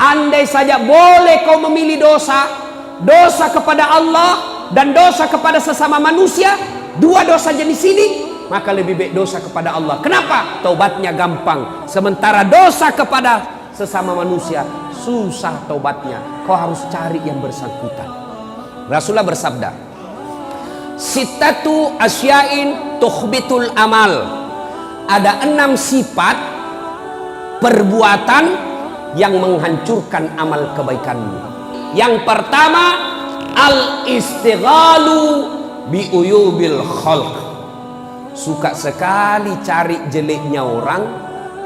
andai saja boleh kau memilih dosa, dosa kepada Allah dan dosa kepada sesama manusia, dua dosa jenis ini, maka lebih baik dosa kepada Allah. Kenapa? Taubatnya gampang. Sementara dosa kepada sesama manusia susah taubatnya. Kau harus cari yang bersangkutan. Rasulullah bersabda, sittatu asya'in tukhbitul amal. Ada 6 sifat perbuatan yang menghancurkan amal kebaikanmu. Yang pertama, al-istighalu bi uyubil khalq. Suka sekali cari jeleknya orang,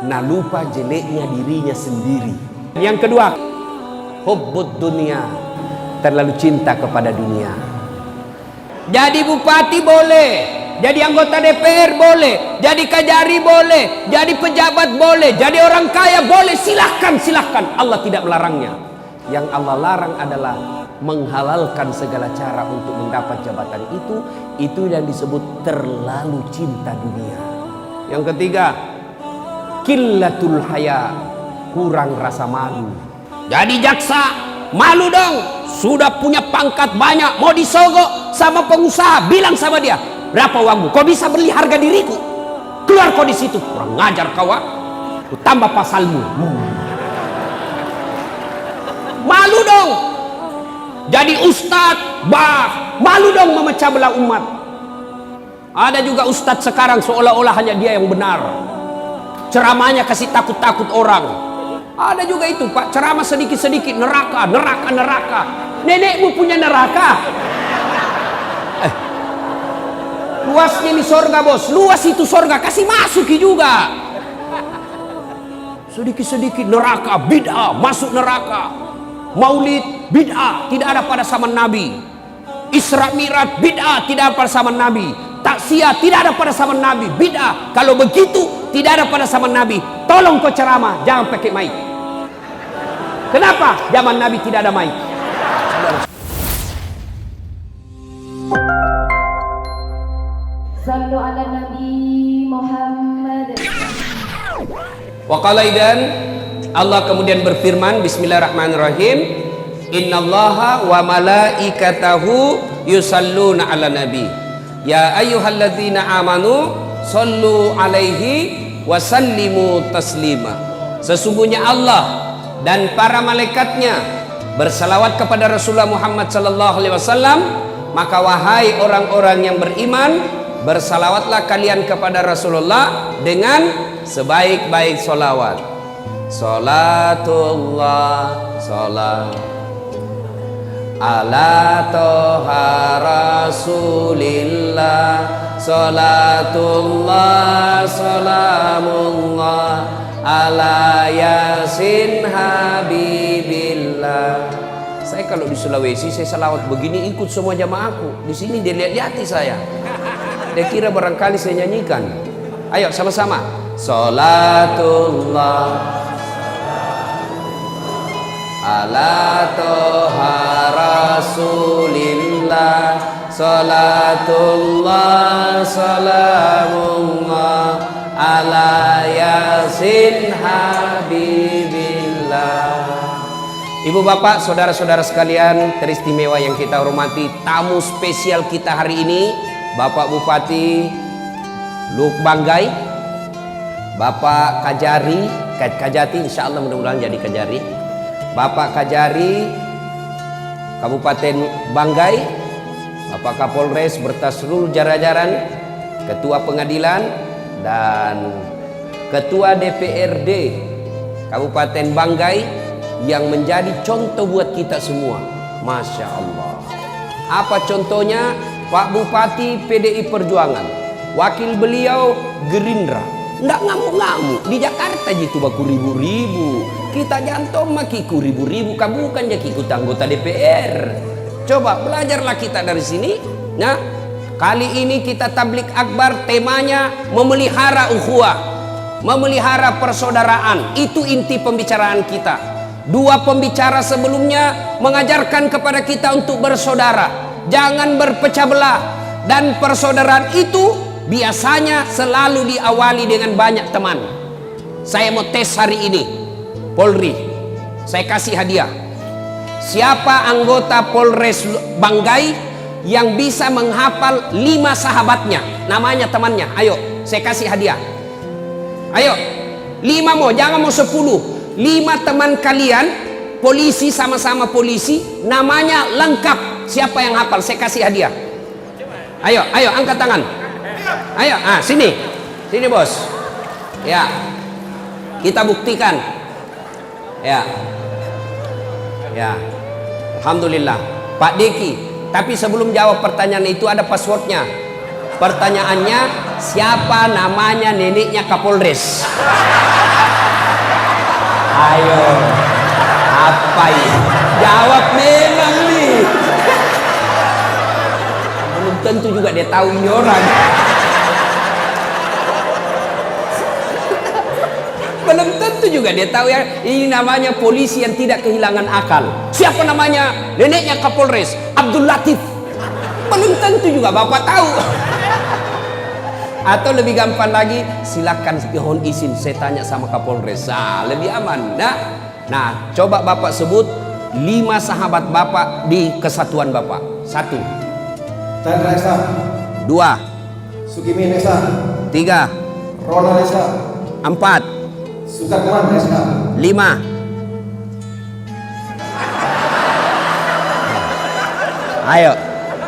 nah lupa jeleknya dirinya sendiri. Yang kedua, hubbud dunia, terlalu cinta kepada dunia. Jadi bupati boleh, jadi anggota DPR boleh, jadi kajari boleh, jadi pejabat boleh, jadi orang kaya boleh, silahkan, silahkan. Allah tidak melarangnya. Yang Allah larang adalah menghalalkan segala cara untuk mendapat jabatan itu yang disebut terlalu cinta dunia. Yang ketiga, qillatul haya, kurang rasa malu. Jadi jaksa, malu dong, sudah punya pangkat banyak, mau disogok sama pengusaha, bilang sama dia, berapa uangmu? Kau bisa beli harga diriku? Keluar kau di situ. Kurang ngajar kau, ku tambah pasalmu. Malu dong. Jadi ustadz, malu dong memecah belah umat. Ada juga ustadz sekarang seolah-olah hanya dia yang benar. Ceramahnya kasih takut-takut orang. Ada juga itu Pak, ceramah sedikit-sedikit, neraka, neraka, neraka. Nenekmu punya neraka. Luasnya ini sorga bos, luas itu sorga, kasih masuki juga. Sedikit-sedikit neraka, bid'ah, masuk neraka. Maulid, bid'ah, tidak ada pada zaman Nabi. Isra Mi'raj, bid'ah, tidak ada pada zaman Nabi. Taksiyah, tidak ada pada zaman Nabi, bid'ah. Kalau begitu, tidak ada pada zaman Nabi. Tolong kau ceramah, jangan pakai mic. Kenapa? Zaman Nabi tidak ada mic. Sallu ala Nabi Muhammad. Wa qala idan, Allah kemudian berfirman, bismillahirrahmanirrahim, innallaha wa malaikatahu yusalluna ala nabi ya ayyuhalladzina amanu sallu alaihi wa sallimu taslima. Sesungguhnya Allah dan para malaikatnya bersalawat kepada Rasulullah Muhammad sallallahu alaihi wasallam, maka wahai orang-orang yang beriman, bersalawatlah kalian kepada Rasulullah dengan sebaik-baik solawat. Salatullah salam ala toha rasulillah, salatullah salamullah ala yasin habibillah. Saya kalau di Sulawesi saya salawat begini ikut semua jamaahku. Di sini dia lihat-lihati saya. Dia kira barangkali saya nyanyikan. Ayo sama-sama. Salatullah ala toha rasulillah, salatullah salamullah ala yasin habibillah. Ibu bapak, saudara-saudara sekalian teristimewa yang kita hormati, tamu spesial kita hari ini Bapak Bupati Luk Banggai, Bapak Kajati, insya Allah mudah-mudahan jadi Kajari, Bapak Kajari Kabupaten Banggai, Bapak Kapolres berta seluruh jajaran, Ketua Pengadilan dan Ketua DPRD Kabupaten Banggai yang menjadi contoh buat kita semua. Masya Allah. Apa contohnya? Pak Bupati PDI Perjuangan, wakil beliau Gerindra, nggak ngamuk-ngamuk. Di Jakarta gitu baku ribu-ribu, kita jantung makiku ribu-ribu, kamu bukan jadi ikut anggota DPR. Coba belajarlah kita dari sini. Nah, kali ini kita tablik akbar, temanya memelihara ukhuwah, memelihara persaudaraan. Itu inti pembicaraan kita. Dua pembicara sebelumnya mengajarkan kepada kita untuk bersaudara, jangan berpecah belah. Dan persaudaraan itu biasanya selalu diawali dengan banyak teman. Saya mau tes hari ini, Polri, Saya kasih hadiah. Siapa anggota Polres Banggai yang bisa menghafal 5 sahabatnya, namanya temannya? Ayo, saya kasih hadiah. Ayo, 5 mau, jangan mau 10. 5 teman kalian, polisi, sama-sama polisi, namanya lengkap. Siapa yang hafal? Saya kasih hadiah. Ayo, ayo, angkat tangan. Ayo, sini, sini bos. Ya, kita buktikan. Ya, ya, alhamdulillah. Pak Deki, tapi sebelum jawab pertanyaan itu ada passwordnya. Pertanyaannya, siapa namanya neneknya Kapolres? Ayo, apa ini? Jawab memang nih. Belum tentu juga dia tahu ini orang. Belum tentu juga dia tahu ya, ini namanya polisi yang tidak kehilangan akal. Siapa namanya neneknya Kapolres? Abdul Latif. Belum tentu juga Bapak tahu. Atau lebih gampang lagi, silakan mohon izin saya tanya sama Kapolres. Lebih aman. Nah, coba Bapak sebut 5 sahabat Bapak di kesatuan Bapak. 1, Chandra Esa, 2, Sukimin Esa, 3, Ronald Esa, 4, Sukarman Esa, 5. Ayo.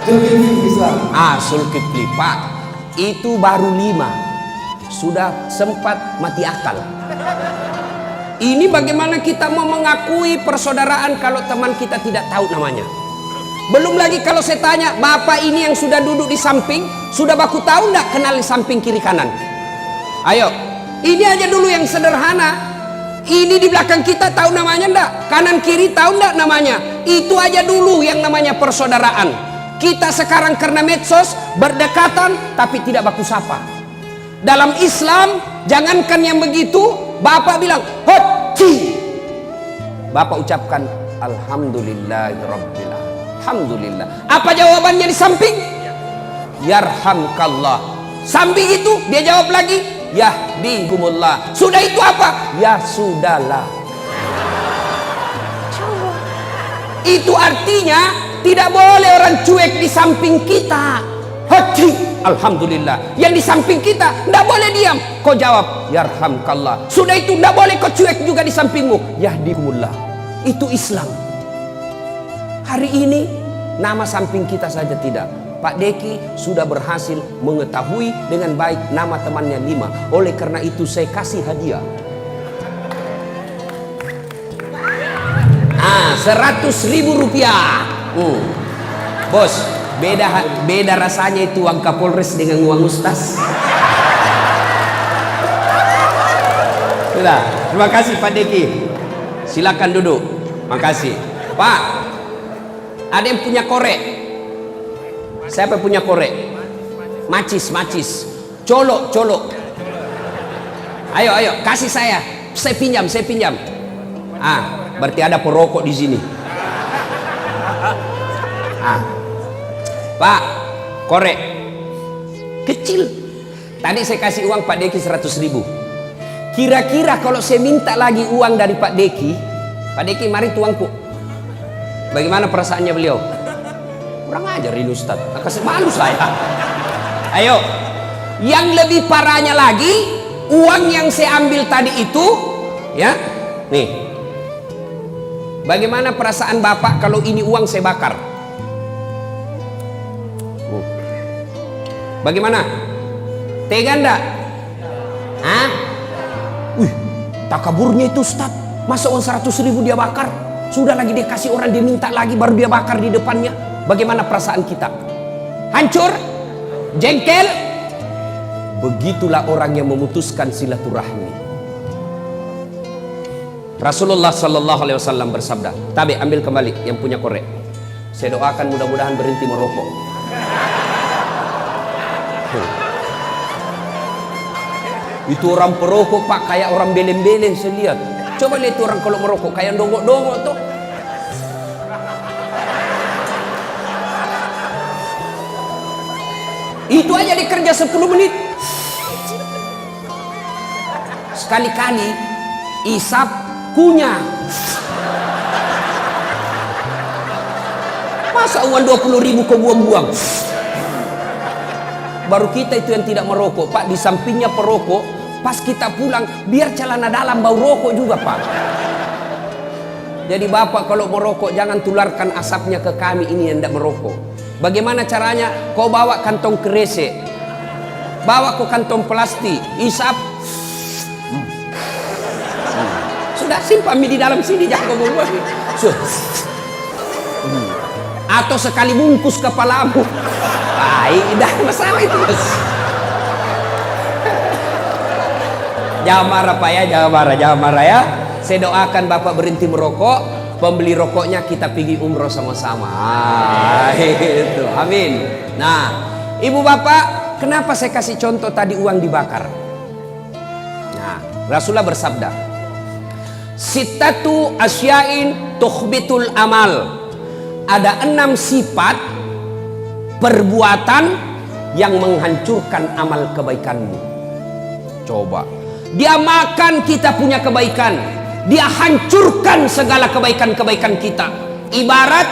Zulkifli Islam. Zulkifli, Pak. Itu baru 5. Sudah sempat mati akal. Ini bagaimana kita mau mengakui persaudaraan kalau teman kita tidak tahu namanya? Belum lagi kalau saya tanya, Bapak ini yang sudah duduk di samping, sudah baku tahu enggak kenal di samping kiri kanan? Ayo, ini aja dulu yang sederhana. Ini di belakang kita tahu namanya enggak? Kanan kiri tahu enggak namanya? Itu aja dulu yang namanya persaudaraan. Kita sekarang karena medsos berdekatan tapi tidak baku sapa. Dalam Islam, jangankan yang begitu, Bapak bilang, "Hoci." Bapak ucapkan alhamdulillahirabbil alamin. Alhamdulillah. Apa jawabannya di samping? Yarhamkallah. Samping itu dia jawab lagi, yahdikumullah. Sudah itu apa? Ya sudahlah. Itu artinya tidak boleh orang cuek di samping kita. Haji, alhamdulillah. Yang di samping kita tidak boleh diam. Kau jawab yarhamkallah. Sudah itu tidak boleh kau cuek juga di sampingmu. Yahdikumullah. Itu Islam. Hari ini nama samping kita saja tidak. Pak Deki sudah berhasil mengetahui dengan baik nama temannya 5. Oleh karena itu saya kasih hadiah. 100.000 rupiah. Bos, beda rasanya itu uang Kapolres dengan uang Ustaz. Sudah, terima kasih Pak Deki. Silakan duduk. Makasih. Pak, ada yang punya korek? Siapa yang punya korek? Macis. Colok. Ayo, kasih saya. Saya pinjam. Berarti ada perokok di sini. Pak, korek kecil. Tadi saya kasih uang Pak Deki 100.000. Kira-kira kalau saya minta lagi uang dari Pak Deki, mari tuangku. Bagaimana perasaannya beliau? Kurang ajar ini Ustaz. Kasih malu saya. Ayo, yang lebih parahnya lagi, uang yang saya ambil tadi itu, ya, nih. Bagaimana perasaan Bapak kalau ini uang saya bakar? Bagaimana? Tega enggak? Takaburnya itu Ustaz. Masa uang 100.000 dia bakar? Sudah lagi dia kasih orang, dia minta lagi baru dia bakar di depannya. Bagaimana perasaan kita? Hancur? Jengkel? Begitulah orang yang memutuskan silaturahmi. Rasulullah Sallallahu Alaihi Wasallam bersabda, Tabe, ambil kembali yang punya korek. Saya doakan mudah-mudahan berhenti merokok. Itu orang perokok Pak, kayak orang beleng-beleng saya lihat. Coba lihat orang kalau merokok kayak dongok-dongok tuh. Itu aja dikerja 10 menit. Sekali-kali isap kunyah. Masa uang 20.000 kau buang-buang? Baru kita itu yang tidak merokok, Pak. Di sampingnya perokok. Pas kita pulang, biar celana dalam bau rokok juga, Pak. Jadi Bapak kalau merokok jangan tularkan asapnya ke kami ini yang tidak merokok. Bagaimana caranya? Kau bawa kantong kresek, bawa ke kantong plastik, isap. Sudah simpan di dalam sini, jangan kau buang. Atau sekali bungkus kepalamu. Tidak masalah itu. Jangan marah Pak ya, jangan marah ya. Saya doakan Bapak berhenti merokok, pembeli rokoknya kita pergi umroh sama-sama. Itu, amin. Nah, Ibu Bapak, kenapa saya kasih contoh tadi uang dibakar? Nah, Rasulullah bersabda, "Sittatu asya'in tukhbitul amal." Ada 6 sifat perbuatan yang menghancurkan amal kebaikanmu. Coba, dia makan kita punya kebaikan, dia hancurkan segala kebaikan-kebaikan kita. Ibarat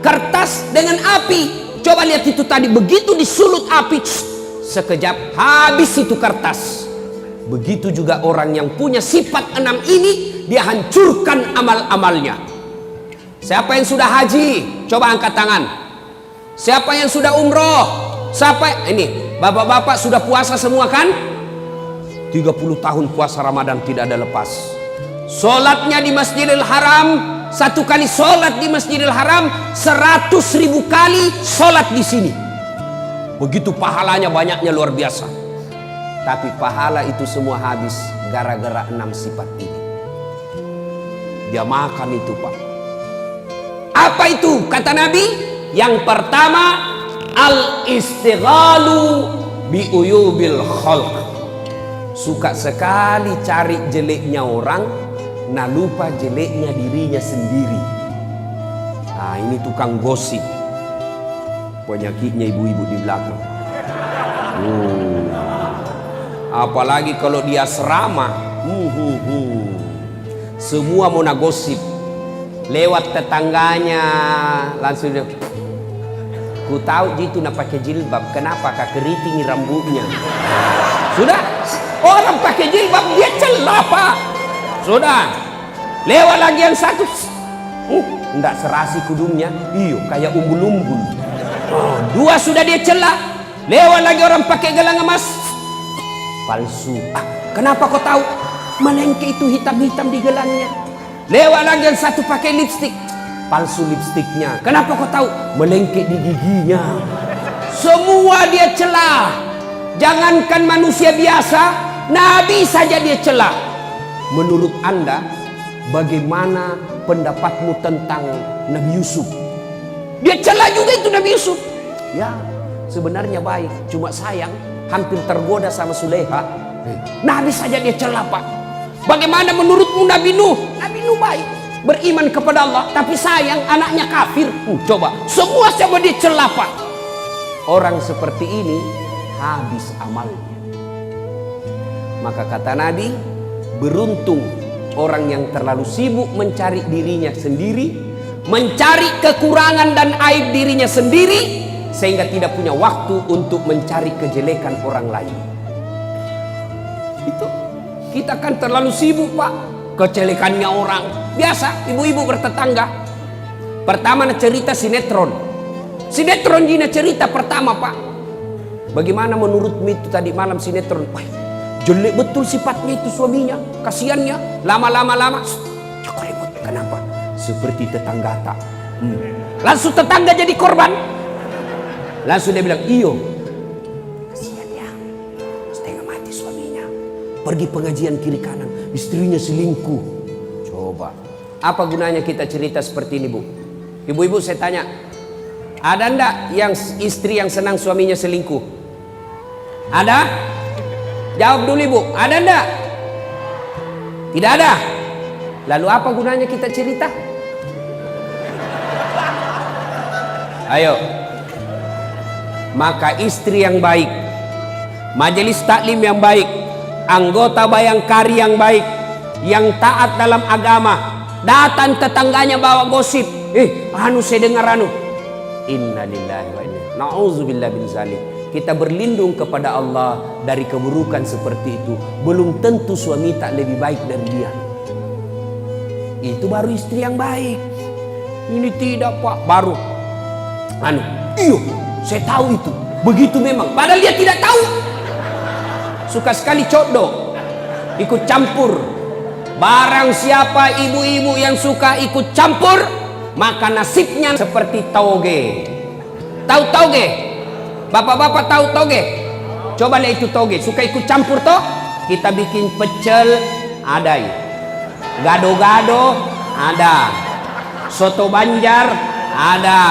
kertas dengan api. Coba lihat itu tadi, begitu disulut api, sekejap habis itu kertas. Begitu juga orang yang punya sifat 6 ini, dia hancurkan amal-amalnya. Siapa yang sudah haji? Coba angkat tangan. Siapa yang sudah umroh? Siapa? Ini, bapak-bapak sudah puasa semua kan? 30 tahun puasa Ramadan tidak ada lepas. Sholatnya di Masjidil Haram, 1 kali sholat di Masjidil Haram, 100.000 kali sholat di sini. Begitu pahalanya, banyaknya luar biasa. Tapi pahala itu semua habis gara-gara 6 sifat ini. Dia makan itu, Pak. Apa itu? Kata Nabi, yang pertama, al-istighalu bi uyubil khalq. Suka sekali cari jeleknya orang, nah lupa jeleknya dirinya sendiri. Nah, ini tukang gosip. Penyakitnya ibu-ibu di belakang. Apalagi kalau dia serama, semua mau nagosip. Lewat tetangganya langsung dia, ku tahu gitu nak pakai jilbab, kenapa kak keriting rambutnya? Sudah, orang pakai jilbab dia celah Pak. Sudah, lewat lagi yang satu, enggak serasi kudungnya, iyo kayak umbul-umbul. 2 sudah dia celah, lewat lagi orang pakai gelang emas, palsu. Kenapa kau tahu? Melengke itu hitam-hitam di gelangnya. Lewat lagi yang satu pakai lipstik, palsu lipstiknya. Kenapa kau tahu? Melengke di giginya. Semua dia celah. Jangankan manusia biasa, Nabi saja dia celah. Menurut Anda, bagaimana pendapatmu tentang Nabi Yusuf? Dia celah juga itu Nabi Yusuf. Ya, sebenarnya baik, cuma sayang hampir tergoda sama Suleha. Nabi saja dia celah Pak. Bagaimana menurutmu Nabi Nuh? Nabi Nuh baik, beriman kepada Allah, tapi sayang anaknya kafir. Coba, semua coba dicela Pak. Orang seperti ini habis amalnya. Maka kata Nabi, beruntung orang yang terlalu sibuk mencari dirinya sendiri, mencari kekurangan dan aib dirinya sendiri, sehingga tidak punya waktu untuk mencari kejelekan orang lain. Itu kita kan terlalu sibuk Pak, kejelekannya orang. Biasa ibu-ibu bertetangga. Pertama cerita sinetron. Sinetron Gina cerita pertama Pak. Bagaimana menurutmu itu tadi malam sinetron? Wah, jelek betul sifatnya itu suaminya. Kasiannya, lama-lama. Cok ribut. Kenapa? Seperti tetangga tak. Langsung tetangga jadi korban. Langsung dia bilang, iyo. Kasian ya, setengah mati suaminya. Pergi pengajian kiri kanan, istrinya selingkuh. Coba, apa gunanya kita cerita seperti ini Bu? Ibu-ibu saya tanya, ada ndak yang istri yang senang suaminya selingkuh? Ada? Jawab dulu Ibu, ada ndak? Tidak ada. Lalu apa gunanya kita cerita? Ayo. Maka istri yang baik, majelis taklim yang baik, anggota bayangkari yang baik, yang taat dalam agama, datang tetangganya bawa gosip, anu saya dengar anu, Inna lillahi wa inna ilaihi na'udzubillah bin zalik. Kita berlindung kepada Allah dari keburukan seperti itu. Belum tentu suami tak lebih baik dari dia. Itu baru istri yang baik. Ini tidak pak, baru iyo saya tahu itu begitu memang, padahal dia tidak tahu. Suka sekali codok, ikut campur. Barang siapa ibu-ibu yang suka ikut campur, maka nasibnya seperti toge. Tahu toge? Bapak-bapak tahu toge? Coba lihat itu toge. Suka ikut campur toh? Kita bikin pecel, ada. Gado-gado, ada. Soto Banjar, ada.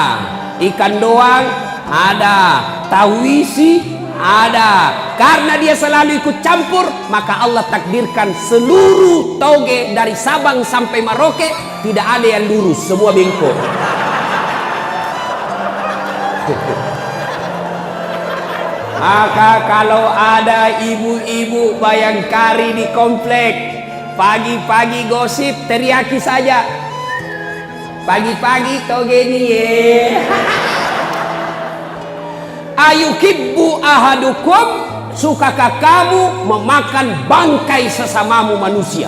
Ikan doang, ada. Tahu isi, ada. Karena dia selalu ikut campur, maka Allah takdirkan seluruh toge dari Sabang sampai Merauke tidak ada yang lurus, semua bengkok. Maka kalau ada ibu-ibu Bayangkari di komplek, pagi-pagi gosip teriaki saja. Pagi-pagi toge ini ye. Ayukibbu ahadukum, sukakah kamu memakan bangkai sesamamu manusia?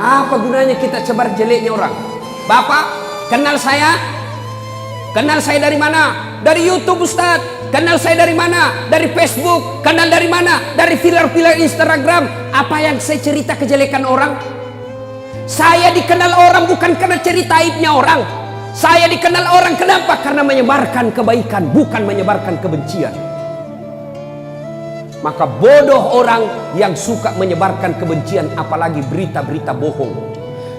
Apa gunanya kita sebar jeleknya orang? Bapak, kenal saya? Kenal saya dari mana? Dari YouTube Ustaz. Kenal saya dari mana? Dari Facebook. Kenal dari mana? Dari filer-filer Instagram. Apa yang saya cerita kejelekan orang? Saya dikenal orang bukan karena cerita aibnya orang. Saya dikenal orang kenapa? Karena menyebarkan kebaikan, bukan menyebarkan kebencian. Maka bodoh orang yang suka menyebarkan kebencian, apalagi berita-berita bohong.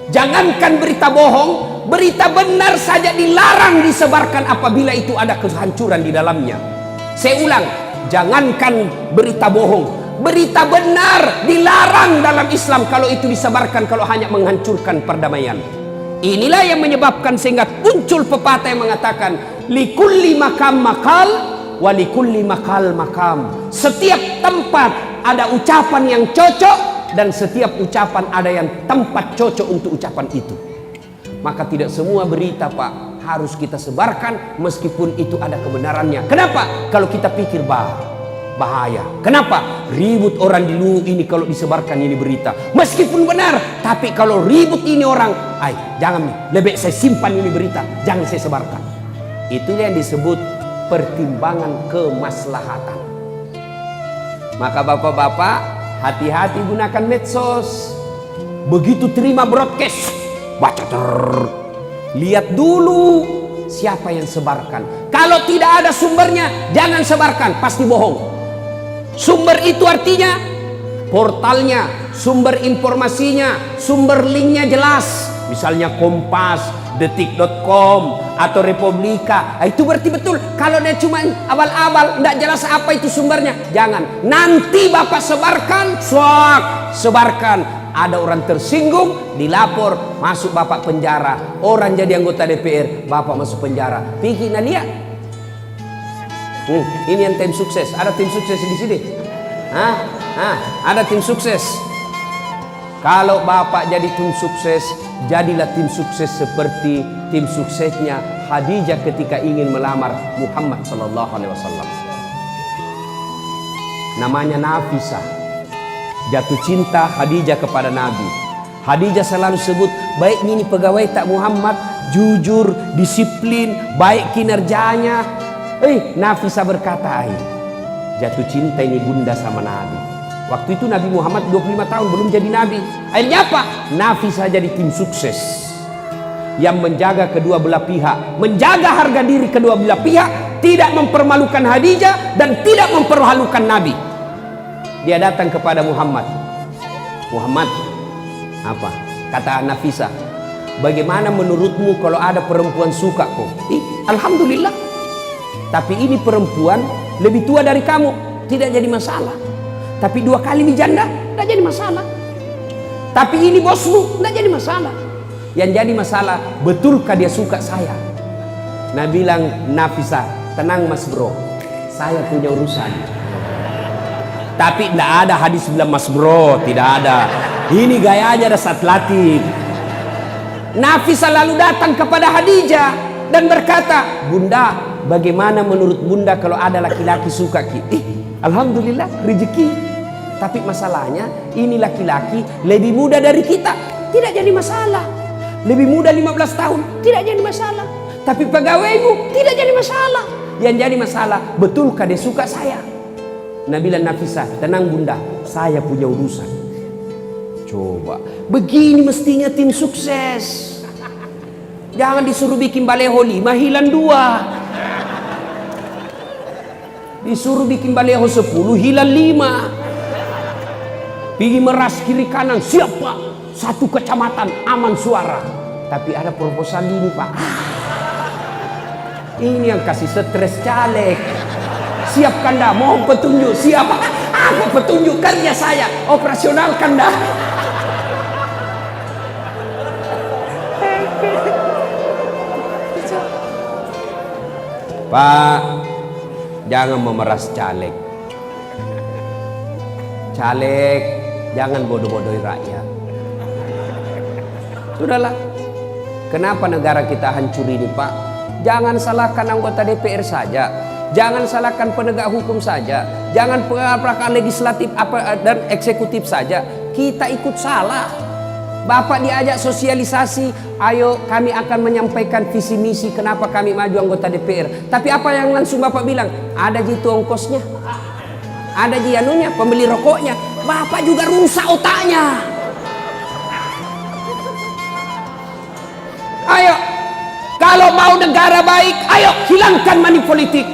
Jangankan berita bohong, berita benar saja dilarang disebarkan apabila itu ada kehancuran di dalamnya. Saya ulang, jangankan berita bohong, berita benar dilarang dalam Islam kalau itu disebarkan, kalau hanya menghancurkan perdamaian. Inilah yang menyebabkan sehingga muncul pepatah yang mengatakan likulli makam makal walikulli makal makam. Setiap tempat ada ucapan yang cocok dan setiap ucapan ada yang tempat cocok untuk ucapan itu. Maka tidak semua berita pak harus kita sebarkan meskipun itu ada kebenarannya. Kenapa? Kalau kita pikir bahaya. Kenapa? Ribut orang di luar ini kalau disebarkan ini berita. Meskipun benar, tapi kalau ribut ini orang, jangan nih, lebih saya simpan ini berita, jangan saya sebarkan. Itulah yang disebut pertimbangan kemaslahatan. Maka bapak-bapak, hati-hati gunakan medsos. Begitu terima broadcast, baca lihat dulu siapa yang sebarkan. Kalau tidak ada sumbernya, jangan sebarkan, pasti bohong. Sumber itu artinya portalnya, sumber informasinya, sumber linknya jelas. Misalnya Kompas, Detik.com atau Republika. Itu berarti betul. Kalau dia cuma abal-abal, tidak jelas apa itu sumbernya, jangan. Nanti bapak sebarkan, sebarkan. Ada orang tersinggung, dilapor, masuk bapak penjara. Orang jadi anggota DPR, bapak masuk penjara. Pikir lihat. Ini yang tim sukses. Ada tim sukses di sini. Ada tim sukses. Kalau bapak jadi tim sukses, jadilah tim sukses seperti tim suksesnya Khadijah ketika ingin melamar Muhammad sallallahu alaihi wasallam. Namanya Nafisah. Jatuh cinta Khadijah kepada Nabi. Khadijah selalu sebut, baik ini pegawai tak Muhammad, jujur, disiplin, baik kinerjanya. Nafisah berkata, jatuh cinta ini bunda sama Nabi. Waktu itu Nabi Muhammad 25 tahun belum jadi Nabi. Akhirnya apa? Nafisah jadi tim sukses yang menjaga kedua belah pihak, menjaga harga diri kedua belah pihak, tidak mempermalukan Khadijah dan tidak mempermalukan Nabi. Dia datang kepada Muhammad. Muhammad, apa? Kata Nafisah, bagaimana menurutmu kalau ada perempuan suka kok? Alhamdulillah. Tapi ini perempuan lebih tua dari kamu, tidak jadi masalah. Tapi 2 kali dijanda, tidak jadi masalah. Tapi ini bosmu, tidak jadi masalah. Yang jadi masalah, betulkah dia suka saya? Nah bilang Nafisah, tenang mas bro, saya punya urusan. Tapi tidak ada hadis bilang mas bro, tidak ada. Ini gayanya ada saat latih. Nafisa lalu datang kepada Khadijah dan berkata, Bunda, bagaimana menurut Bunda kalau ada laki-laki suka kita? Alhamdulillah rezeki. Tapi masalahnya ini laki-laki lebih muda dari kita, tidak jadi masalah. Lebih muda 15 tahun, tidak jadi masalah. Tapi pegawaimu tidak jadi masalah. Yang jadi masalah, betulkah dia suka saya? Nabila Nafisa, tenang Bunda, saya punya urusan. Coba, begini mestinya tim sukses. Jangan disuruh bikin baleho 5, hilang 2. Disuruh bikin baleho 10, hilang 5. Pergi meras kiri kanan, siap Pak. 1 kecamatan, aman suara. Tapi ada proposal ini Pak. Ini yang kasih stres caleg. Siapkan dah, mohon petunjuk. Siapa? Apa petunjuk? Kerja saya, operasionalkan dah. Pak, jangan memeras caleg. Caleg, jangan bodoh-bodohi rakyat. Sudahlah. Kenapa negara kita hancur ini Pak? Jangan salahkan anggota DPR saja. Jangan salahkan penegak hukum saja. Jangan perapatan legislatif dan eksekutif saja. Kita ikut salah. Bapak diajak sosialisasi, ayo kami akan menyampaikan visi misi kenapa kami maju anggota DPR. Tapi apa yang langsung Bapak bilang? Ada jitu ongkosnya, ada jianunya, pembeli rokoknya. Bapak juga rusak otaknya. Ayo, kalau mau negara baik, ayo hilangkan money politik.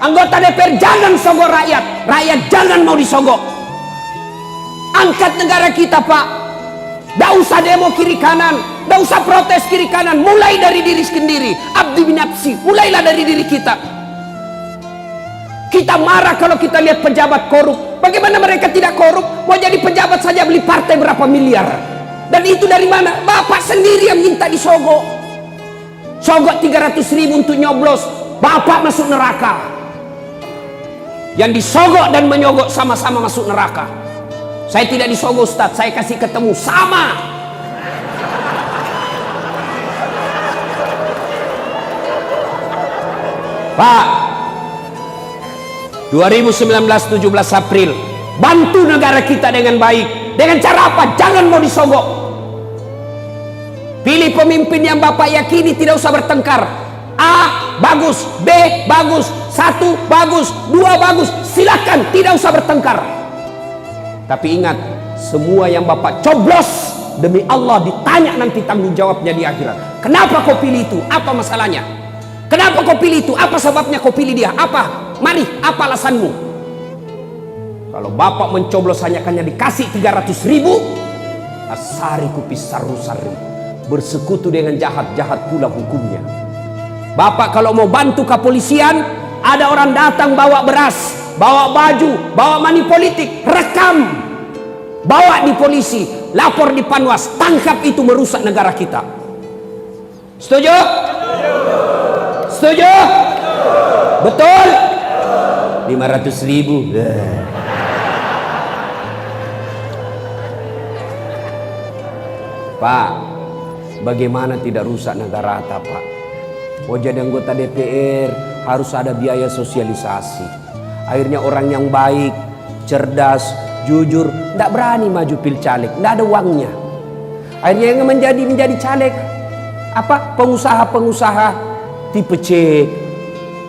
Anggota DPR jangan sogok rakyat, rakyat jangan mau disogok. Angkat negara kita Pak. Tidak usah demo kiri kanan, tidak usah protes kiri kanan. Mulai dari diri sendiri. Abdi binafsi, mulailah dari diri kita. Kita marah kalau kita lihat pejabat korup. Bagaimana mereka tidak korup? Mau jadi pejabat saja beli partai berapa miliar. Dan itu dari mana? Bapak sendiri yang minta disogok. Sogok 300.000 untuk nyoblos, Bapak masuk neraka. Yang disogok dan menyogok sama-sama masuk neraka. Saya tidak disogok Ustadz, saya kasih ketemu sama. Pak, 2019 17 April, bantu negara kita dengan baik. Dengan cara apa? Jangan mau disogok. Pilih pemimpin yang Bapak yakini tidak usah bertengkar. A bagus, B bagus, 1 bagus, 2 bagus, silakan, tidak usah bertengkar. Tapi ingat, semua yang Bapak coblos demi Allah ditanya nanti tanggung jawabnya di akhirat. Kenapa kau pilih itu? Apa masalahnya? Kenapa kau pilih itu? Apa sebabnya kau pilih dia? Apa? Mari, apa alasanmu? Kalau Bapak mencoblos hanya dikasih 300.000, asari kupis saru-sari, bersekutu dengan jahat-jahat pula hukumnya. Bapak kalau mau bantu kepolisian, ada orang datang bawa beras, bawa baju, bawa money politik, rekam, bawa di polisi, lapor di Panwas, tangkap itu merusak negara kita. Setuju? Setuju? Betul? 500.000. Pak, bagaimana tidak rusak negara kita Pak? Mau jadi anggota DPR harus ada biaya sosialisasi. Akhirnya orang yang baik, cerdas, jujur, tidak berani maju pil caleg, tidak ada uangnya. Akhirnya yang menjadi caleg apa? Pengusaha-pengusaha tipe C,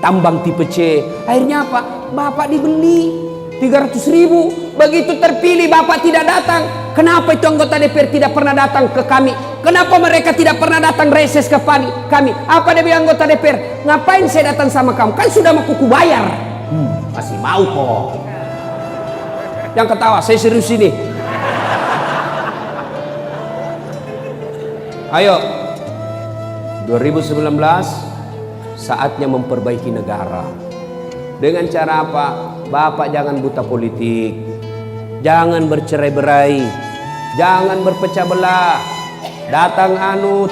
tambang tipe C. Akhirnya apa? Bapak dibeli 300.000. Begitu terpilih Bapak tidak datang. Kenapa itu anggota DPR tidak pernah datang ke kami? Kenapa mereka tidak pernah datang reses ke kami? Apa dia bilang anggota DPR? Ngapain saya datang sama kamu? Kan sudah mau kuku bayar. Masih mau kok. Yang ketawa, saya serius ini. Ayo, 2019 saatnya memperbaiki negara. Dengan cara apa? Bapak jangan buta politik, jangan bercerai-berai, jangan berpecah belah. Datang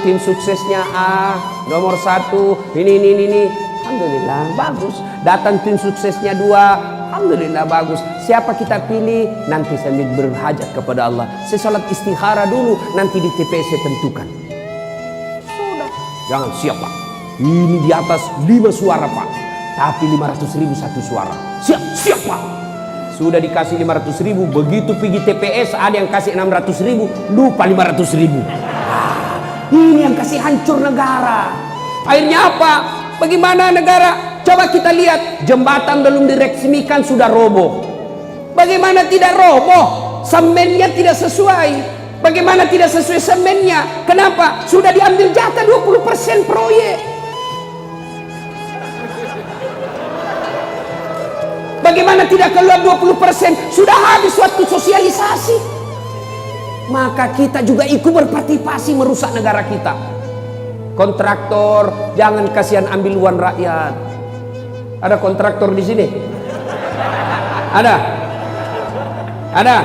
tim suksesnya A nomor 1 ini. Alhamdulillah bagus. Datang tim suksesnya 2, Alhamdulillah bagus. Siapa kita pilih nanti sambil berhajat kepada Allah. Saya sholat istikharah dulu, nanti di TPS saya tentukan. Sudah. Jangan siapa. Ini di atas 5 suara Pak, tapi 500.000 satu suara. Siap Pak. Sudah dikasih 500.000, begitu pergi TPS ada yang kasih 600.000, lupa 500.000. Ini yang kasih hancur negara. Akhirnya apa? Bagaimana negara? Coba kita lihat, jembatan belum diresmikan sudah roboh. Bagaimana tidak roboh? Semennya tidak sesuai. Bagaimana tidak sesuai semennya? Kenapa? Sudah diambil jatah 20% proyek. Bagaimana tidak keluar 20%? Sudah habis waktu sosialisasi. Maka kita juga ikut berpartisipasi merusak negara kita. Kontraktor, jangan kasihan ambil uang rakyat. Ada kontraktor di sini? Ada? Ada?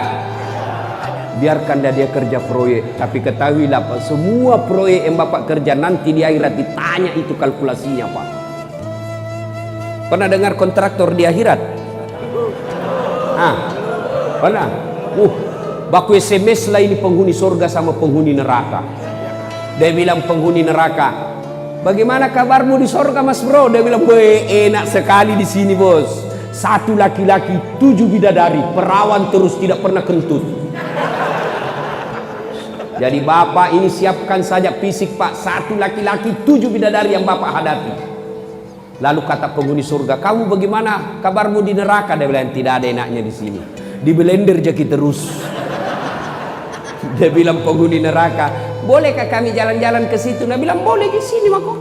Biarkan dia kerja proyek, tapi ketahuilah Pak, semua proyek yang Bapak kerja nanti di akhirat ditanya itu kalkulasinya Pak. Pernah dengar kontraktor di akhirat? Pernah? Baku SMS lah ini penghuni surga sama penghuni neraka. Dia bilang penghuni neraka, bagaimana kabarmu di surga Mas Bro? Dia bilang, enak sekali di sini bos. 1 laki-laki, 7 bidadari, perawan terus tidak pernah kentut. Jadi Bapak ini siapkan saja fisik Pak, 1 laki-laki, 7 bidadari yang Bapak hadapi. Lalu kata penghuni surga, kamu bagaimana kabarmu di neraka? Dia bilang, tidak ada enaknya di sini. Di blender jaki terus. Dia bilang penghuni neraka, bolehkah kami jalan-jalan ke situ? Dia bilang, boleh di sini Mako.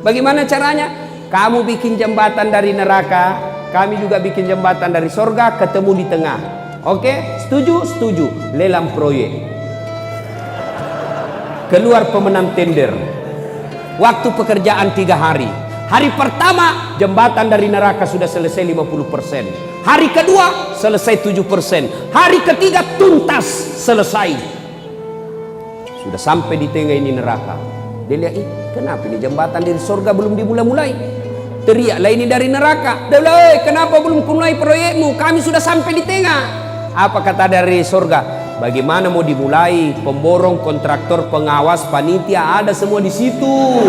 Bagaimana caranya? Kamu bikin jembatan dari neraka, kami juga bikin jembatan dari surga, ketemu di tengah. Oke? Setuju? Setuju. Lelang proyek. Keluar pemenang tender. Waktu pekerjaan 3 hari. Hari pertama jembatan dari neraka sudah selesai 50%. Hari kedua selesai 7%. Hari ketiga tuntas selesai. Sudah sampai di tengah ini neraka. Dia lihat, kenapa ini jembatan dari surga belum dimulai-mulai? Teriaklah ini dari neraka. Dia bilang, kenapa belum mulai proyekmu? Kami sudah sampai di tengah. Apa kata dari surga? Bagaimana mau dimulai? Pemborong, kontraktor, pengawas, panitia ada semua di situ.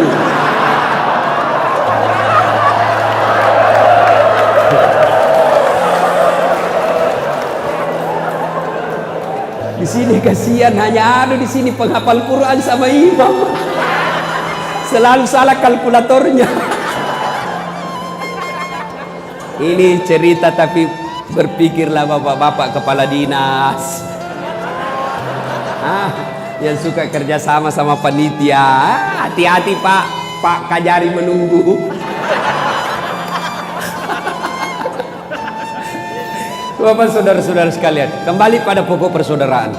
Di sini kasihan, hanya ada di sini penghafal Quran sama imam. Selalu salah kalkulatornya. Ini cerita tapi berpikirlah bapak-bapak kepala dinas. Yang suka kerja sama panitia. Hati-hati Pak Kajari menunggu. Bapak saudara-saudara sekalian, kembali pada pokok persaudaraan.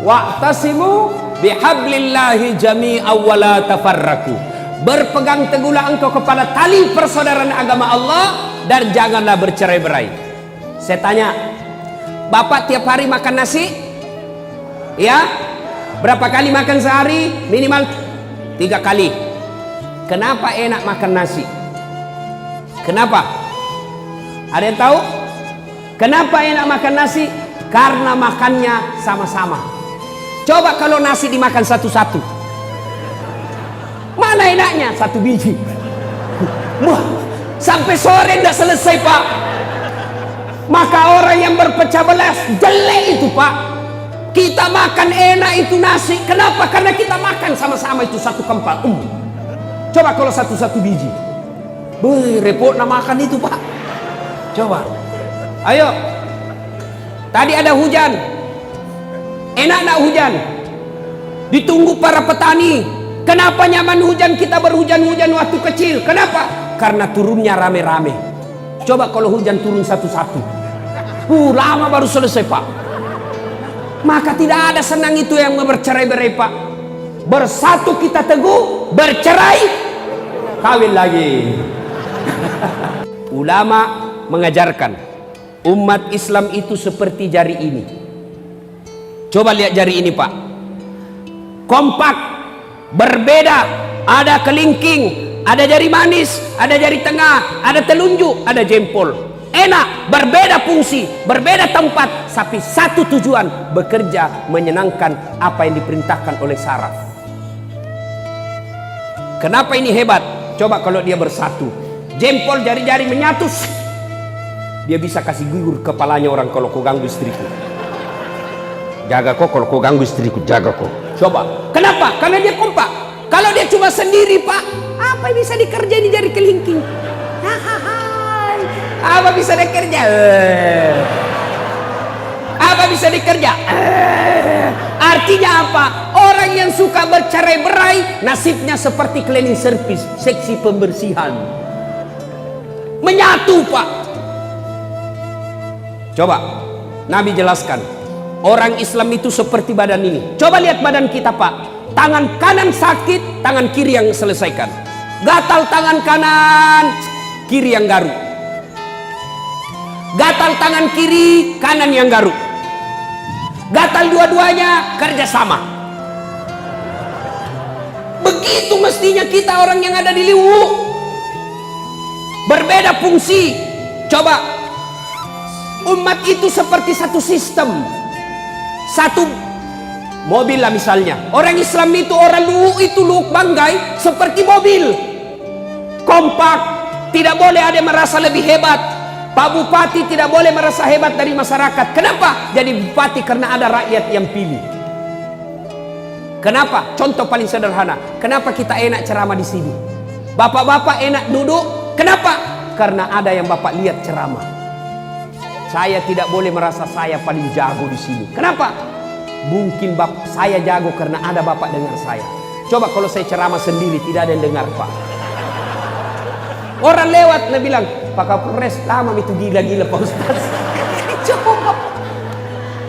Wa'tasimu bihablillahi jami'an wa la tafarraqu. Berpegang teguhlah engkau kepada tali persaudaraan agama Allah dan janganlah bercerai-berai. Saya tanya, Bapak tiap hari makan nasi? Ya? Berapa kali makan sehari? Minimal 3 kali. Kenapa enak makan nasi? Kenapa? Ada yang tahu? Kenapa enak makan nasi? Karena makannya sama-sama. Coba kalau nasi dimakan satu-satu, mana enaknya? 1 biji. Wah, sampai sore tidak selesai Pak. Maka orang yang berpecah belah jelek itu Pak. Kita makan enak itu nasi. Kenapa? Karena kita makan sama-sama itu 1 kempal. Coba kalau satu-satu biji, repot nak makan itu Pak. Coba. Ayo, tadi ada hujan, enak nak hujan? Ditunggu para petani. Kenapa nyaman hujan? Kita berhujan-hujan waktu kecil. Kenapa? Karena turunnya rame-rame. Coba kalau hujan turun satu-satu, lama baru selesai Pak. Maka tidak ada senang itu yang bercerai-berai Pak. Bersatu kita teguh, bercerai kawin lagi. Ulama mengajarkan umat Islam itu seperti jari ini. Coba lihat jari ini Pak. Kompak, berbeda. Ada kelingking, ada jari manis, ada jari tengah, ada telunjuk, ada jempol. enak, berbeda fungsi, berbeda tempat, tapi satu tujuan, bekerja menyenangkan apa yang diperintahkan oleh saraf. Kenapa ini hebat? Coba kalau dia bersatu, jempol jari-jari menyatu, dia bisa kasih gugur kepalanya orang kalau kau ganggu istriku. Jaga kok kalau kau ganggu istriku, jaga kok. Coba, kenapa? Karena dia kompak. Kalau dia cuma sendiri, Pak, apa yang bisa dikerjain jari kelingking? Apa bisa dikerja? Apa bisa dikerja? Artinya apa? Orang yang suka bercerai-berai nasibnya seperti cleaning service, seksi pembersihan. Menyatu, Pak. Coba Nabi jelaskan, orang Islam itu seperti badan ini. Coba lihat badan kita, Pak. Tangan kanan sakit, tangan kiri yang selesaikan. Gatal tangan kanan, kiri yang garuk. Gatal tangan kiri, kanan yang garuk. Gatal dua-duanya, kerja sama. Begitu mestinya kita orang yang ada di Liwu. Berbeda fungsi. Coba, umat itu seperti satu sistem. Satu mobil lah misalnya. Orang Islam itu, orang Luwu itu, Luwu Banggai seperti mobil. Kompak, tidak boleh ada yang merasa lebih hebat. Pak Bupati tidak boleh merasa hebat dari masyarakat. Kenapa? Jadi bupati karena ada rakyat yang pilih. Kenapa? Contoh paling sederhana. Kenapa kita enak ceramah di sini? Bapak-bapak enak duduk. Kenapa? Karena ada yang bapak lihat ceramah. Saya tidak boleh merasa saya paling jago di sini. Kenapa? Mungkin saya jago karena ada bapak dengar saya. Coba kalau saya ceramah sendiri tidak ada yang dengar, Pak. Orang lewat dia bilang, Pak Kapolres lama itu gila-gila Pak Ustaz.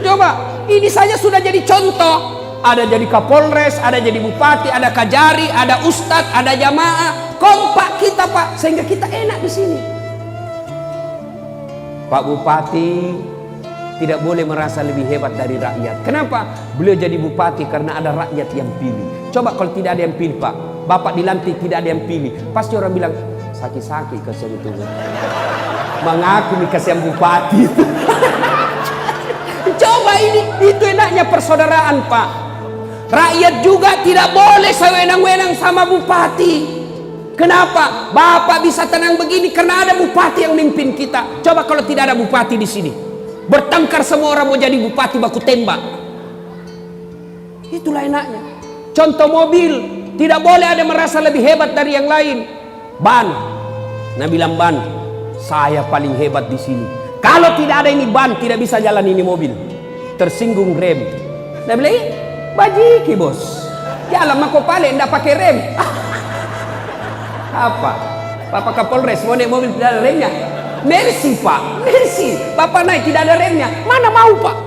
Coba, ini saja sudah jadi contoh. Ada jadi Kapolres, ada jadi bupati, ada kajari, ada ustadz, ada jamaah. Kompak kita, Pak, sehingga kita enak di sini. Pak Bupati tidak boleh merasa lebih hebat dari rakyat. Kenapa? Beliau jadi bupati karena ada rakyat yang pilih. Coba kalau tidak ada yang pilih, Pak, Bapak dilantik tidak ada yang pilih, pasti orang bilang sakit-sakit kasihan itu. Mengaku nih kasihan bupati. Coba ini, itu enaknya persaudaraan, Pak. Rakyat juga tidak boleh sewenang-wenang sama bupati. Kenapa? Bapak bisa tenang begini karena ada bupati yang mimpin kita. Coba kalau tidak ada bupati di sini, bertengkar semua orang mau jadi bupati baku tembak. Itulah enaknya. Contoh mobil, tidak boleh ada merasa lebih hebat dari yang lain. Ban, nah bilang ban, saya paling hebat di sini. Kalau tidak ada ini ban, tidak bisa jalan ini mobil. Tersinggung rem. Nah bilang, bajiki bos, jalan mako pale, ndak pakai rem. Apa? Bapak Kapolres mau naik mobil tidak ada remnya? Mercy, Pak, mercy. Bapak naik tidak ada remnya, mana mau, Pak?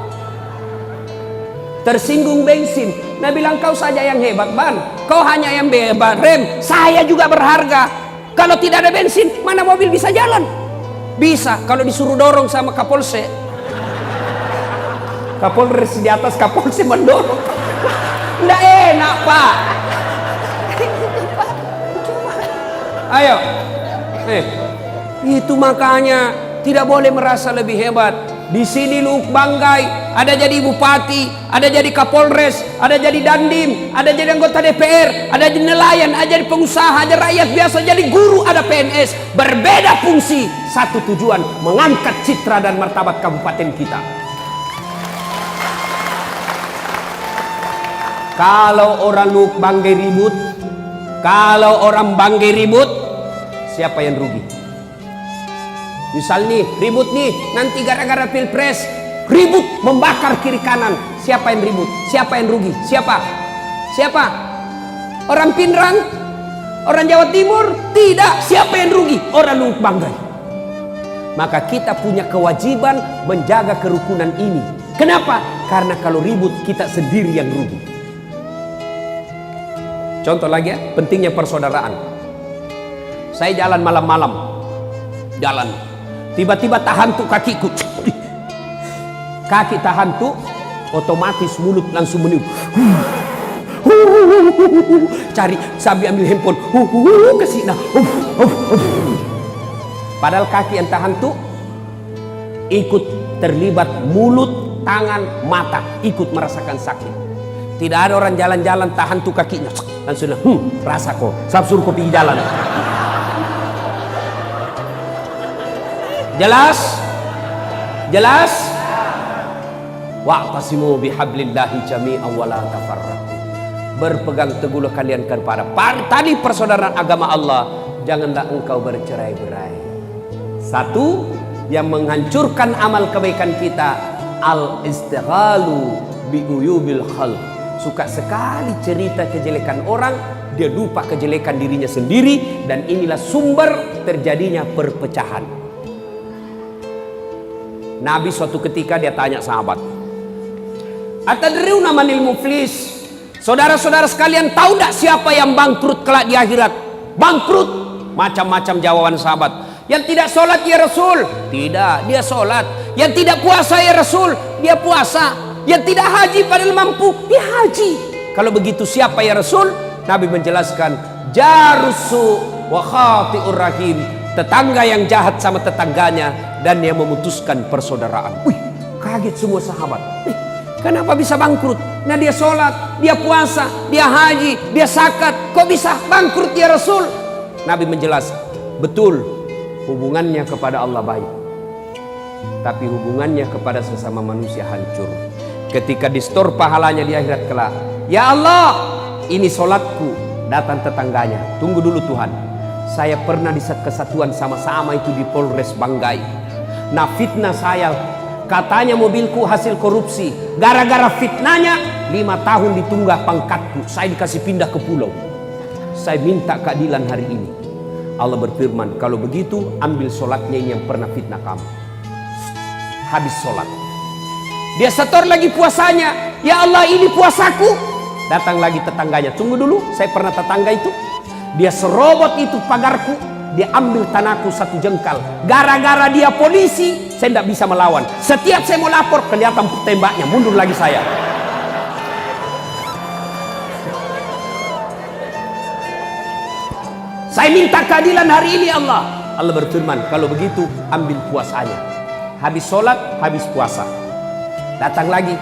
Tersinggung bensin. Nah bilang, kau saja yang hebat ban, kau hanya yang hebat rem, saya juga berharga. Kalau tidak ada bensin, mana mobil bisa jalan? Bisa kalau disuruh dorong sama Kapolsek. Kapolres di atas, Kapolsek mendorong. Nggak enak, Pak. Ayo, itu makanya tidak boleh merasa lebih hebat. Di sini Luwu Banggai, ada jadi bupati, ada jadi Kapolres, ada jadi dandim, ada jadi anggota DPR, ada jadi nelayan, ada jadi pengusaha, ada rakyat biasa, jadi guru, ada PNS. Berbeda fungsi, satu tujuan, mengangkat citra dan martabat kabupaten kita. Kalau orang Luwu Banggai ribut, kalau orang Banggai ribut, siapa yang rugi? Misal nih, ribut nih, nanti gara-gara pilpres, ribut membakar kiri kanan. Siapa yang ribut? Siapa yang rugi? Siapa? Siapa? Orang Pinrang? Orang Jawa Timur? Tidak. Siapa yang rugi? Orang Luwu Banggai. Maka kita punya kewajiban menjaga kerukunan ini. Kenapa? Karena kalau ribut kita sendiri yang rugi. Contoh lagi ya, pentingnya persaudaraan. Saya jalan malam-malam, jalan, tiba-tiba tahantu kakiku, kaki tahantu, otomatis mulut langsung meniup. Cari sambil ambil handphone, ke sini. Padahal kaki yang tahantu ikut terlibat mulut, tangan, mata, ikut merasakan sakit. Tidak ada orang jalan-jalan tahan tuh kakinya, langsung rasa kok, suruh kau pergi jalan. Jelas? Jelas? Wa'tasimu bihablillahi jami'an wa la tafarraqu. Berpegang teguhlah kalian kepada tali persaudaraan agama Allah, janganlah engkau bercerai-berai. Satu yang menghancurkan amal kebaikan kita, al-istighalu bi uyubil khalq. Suka sekali cerita kejelekan orang, dia lupa kejelekan dirinya sendiri, dan inilah sumber terjadinya perpecahan. Nabi suatu ketika dia tanya sahabat, "Atadriuna manil muflis?" Saudara-saudara sekalian, tahu tidak siapa yang bangkrut kelak di akhirat? Bangkrut. Macam-macam jawaban sahabat. Yang tidak sholat ya Rasul? Tidak, dia sholat. Yang tidak puasa ya Rasul? Dia puasa. Yang tidak haji padahal mampu, dia haji. Kalau begitu siapa ya Rasul? Nabi menjelaskan, jarusu wa khati'ur rahim. Tetangga yang jahat sama tetangganya dan yang memutuskan persaudaraan. Wih, kaget semua sahabat. Kenapa bisa bangkrut? Nah, dia sholat, dia puasa, dia haji, dia zakat. Kok bisa bangkrut ya Rasul? Nabi menjelaskan, betul, hubungannya kepada Allah baik, tapi hubungannya kepada sesama manusia hancur. Ketika distor pahalanya di akhirat kelak, ya Allah, ini sholatku, datang tetangganya, tunggu dulu Tuhan, saya pernah di kesatuan sama-sama itu di Polres Banggai. Nah, fitnah saya, katanya mobilku hasil korupsi. Gara-gara fitnahnya 5 tahun ditunggah pangkatku. Saya dikasih pindah ke pulau. Saya minta keadilan hari ini. Allah berfirman, kalau begitu ambil sholatnya ini yang pernah fitnah kamu. Habis sholat, dia setor lagi puasanya. Ya Allah, ini puasaku. Datang lagi tetangganya, tunggu dulu, saya pernah tetangga itu. Dia serobot itu pagarku, dia ambil tanahku 1 jengkal. Gara-gara dia polisi, saya tidak bisa melawan. Setiap saya mau lapor, kelihatan tembaknya, mundur lagi saya. Saya minta keadilan hari ini Allah. Allah berfirman, kalau begitu ambil puasanya. Habis sholat, habis puasa. Datang lagi,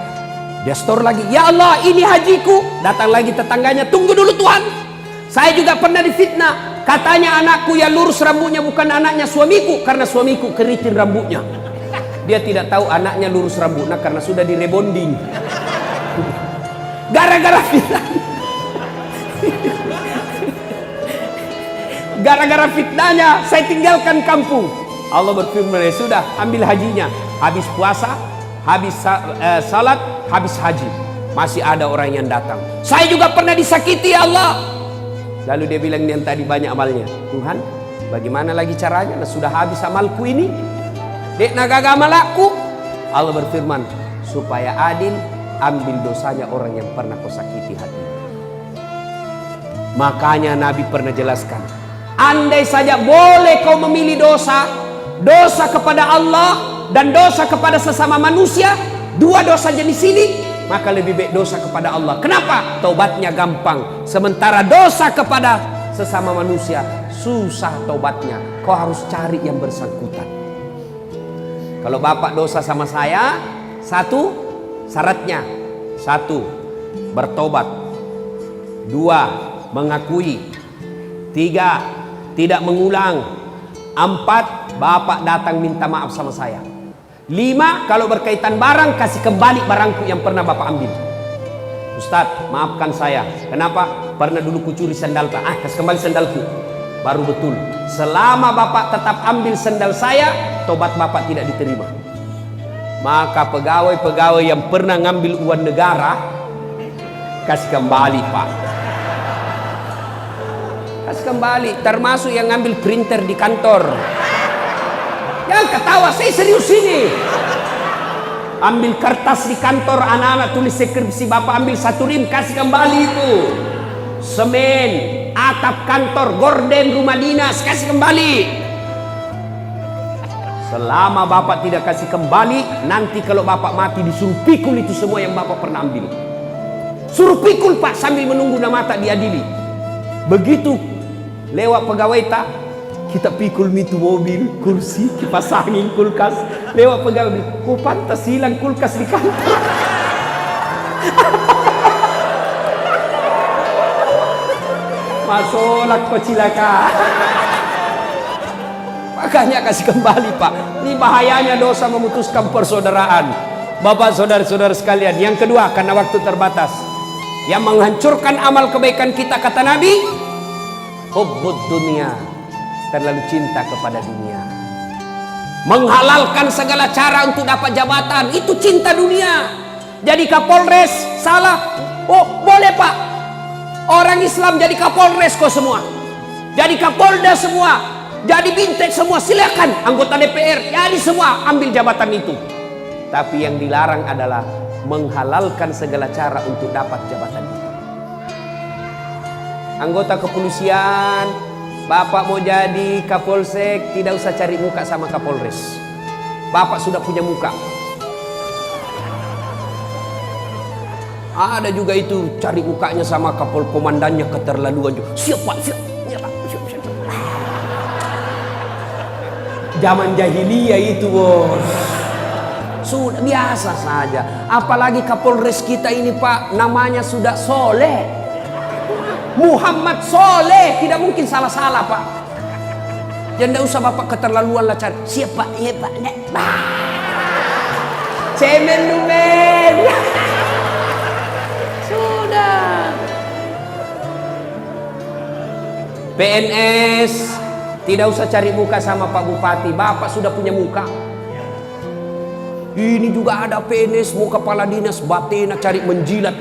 dia store lagi. Ya Allah, ini hajiku. Datang lagi tetangganya, tunggu dulu Tuhan. Saya juga pernah difitnah. Katanya anakku yang lurus rambutnya bukan anaknya suamiku, karena suamiku keriting rambutnya. Dia tidak tahu anaknya lurus rambutnya karena sudah direbonding. Gara-gara fitnah. Gara-gara fitnahnya saya tinggalkan kampung. Allah berfirman, ya sudah, ambil hajinya. Habis puasa, habis salat, habis haji. Masih ada orang yang datang. Saya juga pernah disakiti ya Allah. Lalu dia bilang, yang tadi banyak amalnya. Tuhan, bagaimana lagi caranya? Nah, sudah habis amalku ini. Dek nagaga amalku. Allah berfirman, supaya adil, ambil dosanya orang yang pernah kau sakiti hati. Makanya Nabi pernah jelaskan, andai saja boleh kau memilih dosa, dosa kepada Allah dan dosa kepada sesama manusia, 2 dosa jenis ini, maka lebih baik dosa kepada Allah. Kenapa? Taubatnya gampang. Sementara dosa kepada sesama manusia susah taubatnya. Kau harus cari yang bersangkutan. Kalau bapak dosa sama saya, 1 syaratnya, 1 bertobat, 2 mengakui, 3 tidak mengulang, 4 bapak datang minta maaf sama saya, 5 kalau berkaitan barang, kasih kembali barangku yang pernah bapak ambil. Ustadz, maafkan saya, kenapa? Pernah dulu kucuri sandal pak, kasih kembali sandalku. Baru betul. Selama bapak tetap ambil sandal saya, tobat bapak tidak diterima. Maka pegawai-pegawai yang pernah ngambil uang negara, kasih kembali pak, kasih kembali. Termasuk yang ngambil printer di kantor. Jangan ketawa, saya serius ini. Ambil kertas di kantor, anak-anak tulis skripsi bapak, ambil 1 rim, kasih kembali itu. Semen, atap kantor, gorden rumah dinas, kasih kembali. Selama bapak tidak kasih kembali, nanti kalau bapak mati disuruh pikul itu semua yang bapak pernah ambil. Suruh pikul pak, sambil menunggu nama tak diadili. Begitu lewat pegawai tak, kita pikul itu mobil, kursi, kipas angin, kulkas. Lewat pegawai, oh pantas hilang kulkas di kantor. Masolak kau cilaka. Makanya kasih kembali Pak. Ini bahayanya dosa memutuskan persaudaraan. Bapak saudara-saudara sekalian. Yang kedua, karena waktu terbatas, yang menghancurkan amal kebaikan kita, kata Nabi, hubbud dunia, terlalu cinta kepada dunia. Menghalalkan segala cara untuk dapat jabatan, itu cinta dunia. Jadi Kapolres salah, oh boleh Pak. Orang Islam jadi Kapolres kok semua, jadi Kapolda semua, jadi bintek semua, silakan. Anggota DPR jadi semua, ambil jabatan itu. Tapi yang dilarang adalah menghalalkan segala cara untuk dapat jabatan itu. Anggota kepolisian, Bapak mau jadi Kapolsek, tidak usah cari muka sama Kapolres. Bapak sudah punya muka. Ada juga itu cari mukanya sama Kapol komandannya, keterlaluan juga. Siap Pak, siap. Ya, Pak. Siap. Zaman jahiliyah itu bos. Sudah biasa saja. Apalagi Kapolres kita ini Pak, namanya sudah Soleh. Muhammad Soleh, tidak mungkin salah-salah Pak. Jangan usah Bapak keterlaluan lah cari. Siap Pak, iya Pak. Cemen lumen. Sudah. PNS, tidak usah cari muka sama Pak Bupati. Bapak sudah punya muka. Ini juga ada PNS, mau kepala dinas, batena cari menjilat.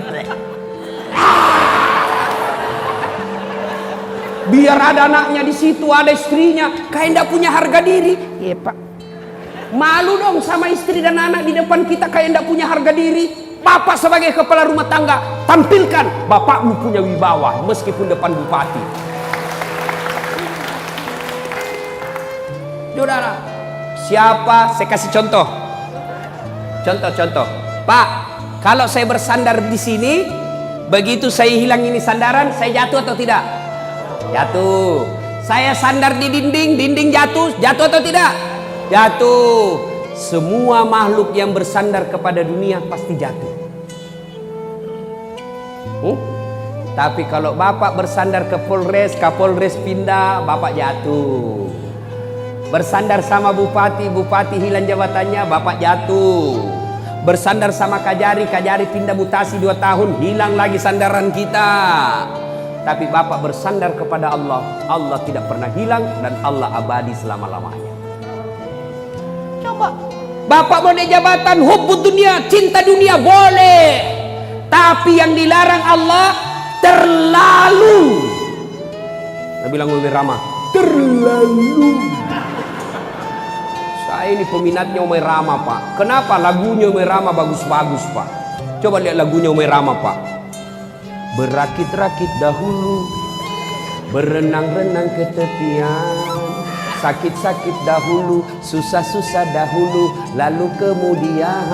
Biar ada anaknya di situ, ada istrinya, kayak enggak punya harga diri. Iya Pak. Malu dong sama istri dan anak di depan kita, kayak enggak punya harga diri. Bapak sebagai kepala rumah tangga, tampilkan bapakmu punya wibawa meskipun depan bupati. Saudara, siapa? Saya kasih contoh. Contoh. Pak, kalau saya bersandar di sini, begitu saya hilang ini sandaran, saya jatuh atau tidak? Jatuh. Saya sandar di dinding jatuh atau tidak? Jatuh. Semua makhluk yang bersandar kepada dunia pasti jatuh. Tapi kalau Bapak bersandar ke Polres, Kapolres pindah, Bapak jatuh. Bersandar sama Bupati hilang jabatannya, Bapak jatuh. Bersandar sama Kajari pindah mutasi 2 tahun, hilang lagi sandaran kita. Tapi Bapak bersandar kepada Allah, Allah tidak pernah hilang dan Allah abadi selama-lamanya. Coba. Bapak mau naik jabatan, hubbud dunia, cinta dunia boleh. Tapi yang dilarang Allah terlalu. Saya bilang lebih ramah, terlalu. Saya ini peminatnya Umay Rama Pak. Kenapa? Lagunya Umay Rama bagus-bagus Pak. Coba lihat lagunya Umay Rama Pak. Berakit-rakit dahulu, berenang-renang ke tepian. Sakit-sakit dahulu, susah-susah dahulu, lalu kemudian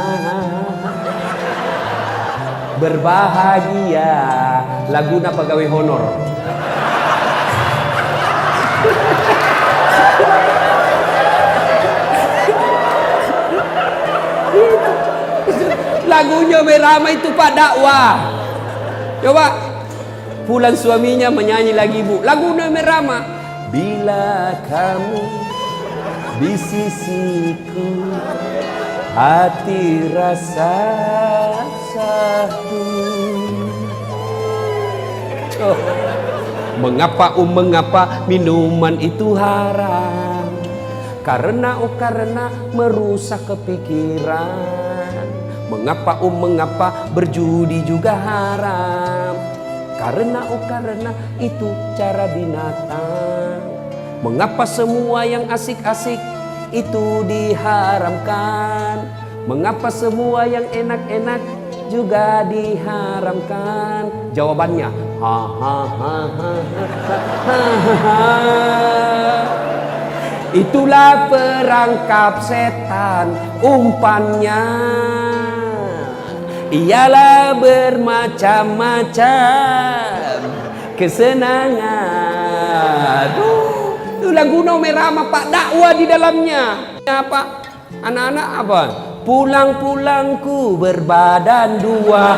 berbahagia. Laguna pegawai honor. Lagunya Merama itu Pak, dakwah. Coba pulang suaminya menyanyi lagi Bu, Laguna Merama. Bila kamu di sisiku, hati rasa satu. Mengapa minuman itu haram? Karena merusak kepikiran. Mengapa berjudi juga haram? Karena itu cara binatang. Mengapa semua yang asik-asik itu diharamkan? Mengapa semua yang enak-enak juga diharamkan? Jawabannya, itulah perangkap setan, umpannya ialah bermacam-macam kesenangan. Itu lagu Nome Rama Pak, dakwah di dalamnya. Apa? Anak-anak apa? Pulang-pulangku berbadan dua.